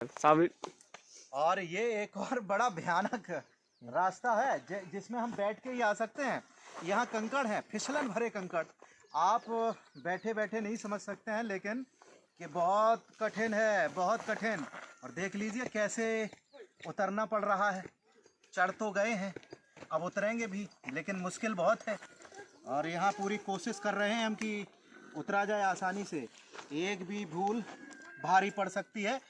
साबित। और ये एक और बड़ा भयानक रास्ता है जिसमें हम बैठ के ही आ सकते हैं। यहाँ कंकड़ है, फिसलन भरे कंकड़। आप बैठे बैठे नहीं समझ सकते हैं, लेकिन कि बहुत कठिन है, बहुत कठिन। और देख लीजिए कैसे उतरना पड़ रहा है। चढ़ तो गए हैं, अब उतरेंगे भी, लेकिन मुश्किल बहुत है। और यहाँ पूरी कोशिश कर रहे हैं हम कि उतरा जाए आसानी से। एक भी भूल भारी पड़ सकती है।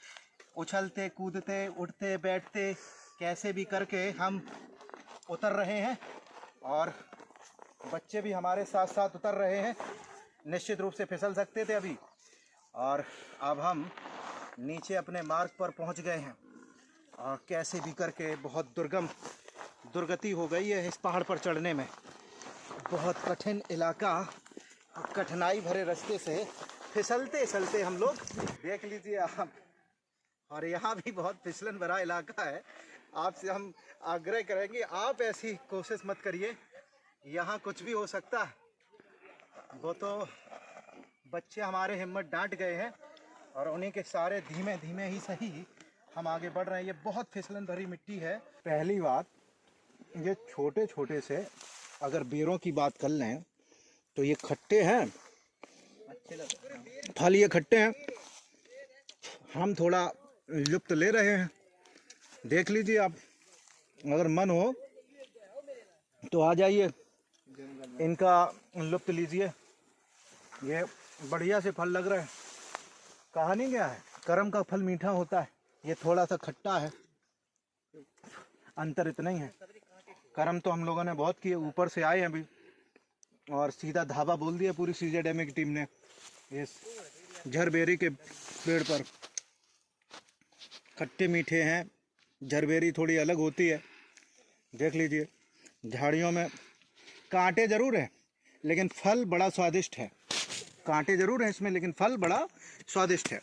उछलते कूदते उठते बैठते कैसे भी करके हम उतर रहे हैं, और बच्चे भी हमारे साथ साथ उतर रहे हैं। निश्चित रूप से फिसल सकते थे अभी। और अब हम नीचे अपने मार्ग पर पहुंच गए हैं, और कैसे भी करके बहुत दुर्गति हो गई है इस पहाड़ पर चढ़ने में। बहुत कठिन इलाका, कठिनाई भरे रास्ते से फिसलते फिसलते हम लोग, देख लीजिए आप। और यहाँ भी बहुत फिसलन भरा इलाका है। आपसे हम आग्रह करेंगे, आप ऐसी कोशिश मत करिए, यहाँ कुछ भी हो सकता है। वो तो बच्चे हमारे हिम्मत डांट गए हैं, और उन्हीं के सारे धीमे धीमे ही सही हम आगे बढ़ रहे हैं। ये बहुत फिसलन भरी मिट्टी है। पहली बात, ये छोटे छोटे से अगर बेरों की बात कर लें तो ये खट्टे हैं, फल ये खट्टे हैं। हम थोड़ा लुत्फ ले रहे हैं, देख लीजिए आप। अगर मन हो तो आ जाइए, इनका लुत्फ लीजिए। ये बढ़िया से फल लग रहे हैं। कहा नहीं गया है करम का फल मीठा होता है, ये थोड़ा सा खट्टा है, अंतर इतना ही है। करम तो हम लोगों ने बहुत किए, ऊपर से आए हैं अभी, और सीधा धाबा बोल दिया पूरी CZMA की टीम ने इस झरबेरी के पेड़ पर। खट्टे मीठे हैं, झरबेरी थोड़ी अलग होती है। देख लीजिए, झाड़ियों में कांटे जरूर हैं, लेकिन फल बड़ा स्वादिष्ट है। कांटे जरूर हैं इसमें, लेकिन फल बड़ा स्वादिष्ट है।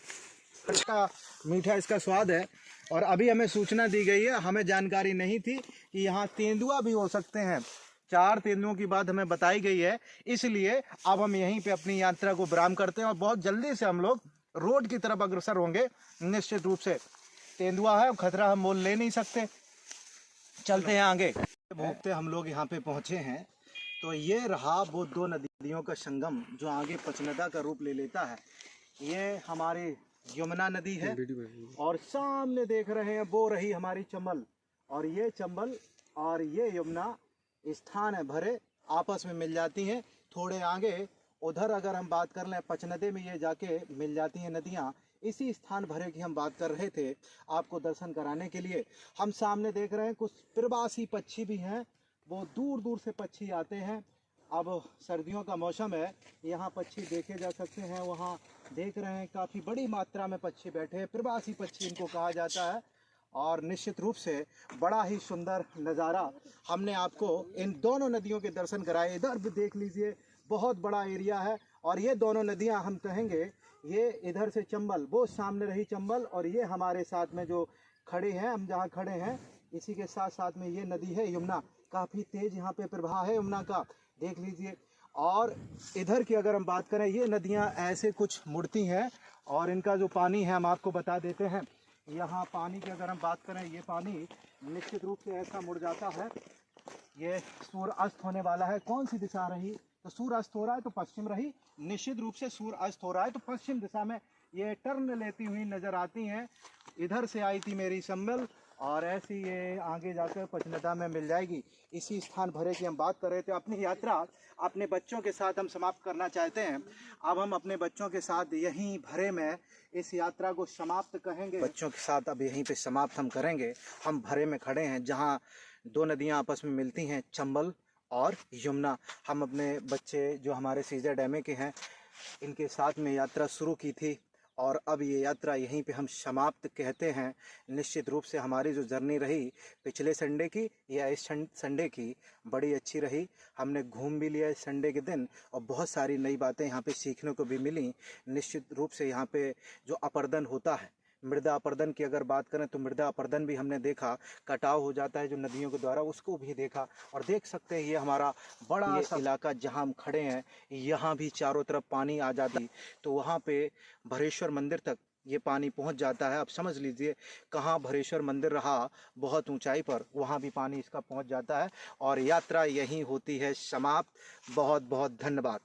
खट्टा मीठा इसका स्वाद है। और अभी हमें सूचना दी गई है, हमें जानकारी नहीं थी कि यहाँ तेंदुआ भी हो सकते हैं। 4 तेंदुओं की बात हमें बताई गई है, इसलिए अब हम यहीं पे अपनी यात्रा को विराम करते हैं, और बहुत जल्दी से हम लोग रोड की तरफ अग्रसर होंगे। निश्चित रूप से तेंदुआ है, खतरा हम मोल ले नहीं सकते। चलते हैं आगे। भोगते हम लोग यहाँ पे पहुँचे हैं, तो ये रहा वो 2 नदियों का संगम जो आगे पचनदा का रूप ले लेता है। ये हमारी यमुना नदी है, और सामने देख रहे हैं वो रही हमारी चंबल। और ये चंबल और ये यमुना स्थान है भरे, आपस में मिल जाती हैं। थोड़े आगे उधर अगर हम बात कर लें पचनदे में, ये जाके मिल जाती हैं नदियाँ। इसी स्थान भरे की हम बात कर रहे थे आपको दर्शन कराने के लिए। हम सामने देख रहे हैं कुछ प्रवासी पक्षी भी हैं, वो दूर दूर से पक्षी आते हैं। अब सर्दियों का मौसम है, यहाँ पक्षी देखे जा सकते हैं। वहाँ देख रहे हैं काफ़ी बड़ी मात्रा में पक्षी बैठे हैं, प्रवासी पक्षी इनको कहा जाता है। और निश्चित रूप से बड़ा ही सुंदर नज़ारा हमने आपको इन दोनों नदियों के दर्शन कराए। इधर भी देख लीजिए, बहुत बड़ा एरिया है। और ये दोनों नदियाँ हम कहेंगे, ये इधर से चंबल, वो सामने रही चंबल, और ये हमारे साथ में जो खड़े हैं, हम जहाँ खड़े हैं इसी के साथ साथ में ये नदी है यमुना। काफ़ी तेज यहाँ पे प्रवाह है यमुना का, देख लीजिए। और इधर की अगर हम बात करें, ये नदियाँ ऐसे कुछ मुड़ती हैं, और इनका जो पानी है हम आपको बता देते हैं। यहाँ पानी की अगर हम बात करें, ये पानी निश्चित रूप से ऐसा मुड़ जाता है। ये सूर्य अस्त होने वाला है, कौन सी दिशा रही, तो सूर्य अस्त हो रहा है तो पश्चिम रही। निश्चित रूप से सूर्य अस्त हो रहा है तो पश्चिम दिशा में ये टर्न लेती हुई नजर आती हैं। इधर से आई थी मेरी चंबल, और ऐसी ये आगे जाकर पचनदा में मिल जाएगी। इसी स्थान भरे की हम बात कर रहे थे। अपनी यात्रा अपने बच्चों के साथ हम समाप्त करना चाहते हैं। अब हम अपने बच्चों के साथ यहीं भरे में इस यात्रा को समाप्त कहेंगे। बच्चों के साथ अब यहीं पे समाप्त हम करेंगे। हम भरे में खड़े हैं जहाँ 2 नदियाँ आपस में मिलती हैं, चंबल और यमुना। हम अपने बच्चे जो हमारे CZMA के हैं, इनके साथ में यात्रा शुरू की थी, और अब ये यात्रा यहीं पे हम समाप्त कहते हैं। निश्चित रूप से हमारी जो जर्नी रही पिछले संडे की या इस संडे की, बड़ी अच्छी रही। हमने घूम भी लिया इस संडे के दिन, और बहुत सारी नई बातें यहाँ पे सीखने को भी मिली। निश्चित रूप से यहाँ पे जो अपर्दन होता है, मृदा अपर्दन की अगर बात करें तो मृदा अपर्दन भी हमने देखा। कटाव हो जाता है जो नदियों के द्वारा, उसको भी देखा। और देख सकते हैं ये हमारा बड़ा सा इलाका जहां हम खड़े हैं, यहाँ भी चारों तरफ पानी आ जाता है। तो वहाँ पे भरेश्वर मंदिर तक ये पानी पहुंच जाता है। अब समझ लीजिए कहाँ भरेश्वर मंदिर रहा, बहुत ऊंचाई पर, वहाँ भी पानी इसका पहुंच जाता है और यात्रा यहीं होती है समाप्त। बहुत बहुत धन्यवाद।